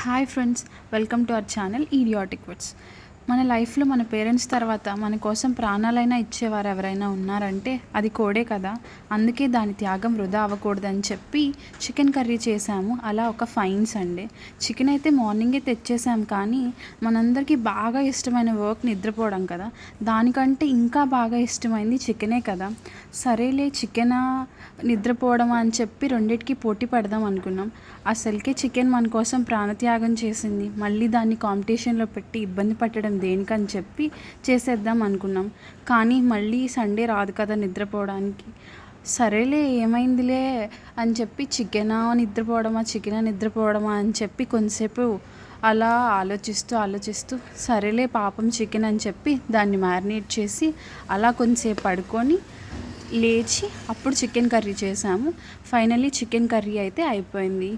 Hi friends, welcome to our channel idiotic words. మన లైఫ్లో మన పేరెంట్స్ తర్వాత మన కోసం ప్రాణాలైనా ఇచ్చేవారు ఎవరైనా ఉన్నారంటే అది కోడే కదా. అందుకే దాని త్యాగం వృధా అవ్వకూడదని చెప్పి చికెన్ కర్రీ చేసాము. అలా ఒక ఫైన్ సండే. చికెన్ అయితే మార్నింగే తెచ్చేసాం, కానీ మనందరికీ బాగా ఇష్టమైన వర్క్ నిద్రపోవడం కదా. దానికంటే ఇంకా బాగా ఇష్టమైంది చికెనే కదా. సరేలే చికెనా నిద్రపోవడం అని చెప్పి రెండిటికి పోటీ పడదాం అనుకున్నాం. అసలుకే చికెన్ మన కోసం ప్రాణత్యాగం చేసింది, మళ్ళీ దాన్ని కాంపిటీషన్లో పెట్టి ఇబ్బంది పట్టడం దేనికని చెప్పి చేసేద్దాం అనుకున్నాం. కానీ మళ్ళీ సండే రాదు కదా నిద్రపోవడానికి. సరేలే ఏమైందిలే అని చెప్పి చికెనా నిద్రపోవడమా అని చెప్పి కొంతసేపు అలా ఆలోచిస్తూ సరేలే పాపం చికెన్ అని చెప్పి దాన్ని మ్యారినేట్ చేసి అలా కొంతసేపు పడుకొని లేచి అప్పుడు చికెన్ కర్రీ చేసాము. ఫైనల్లీ చికెన్ కర్రీ అయితే అయిపోయింది.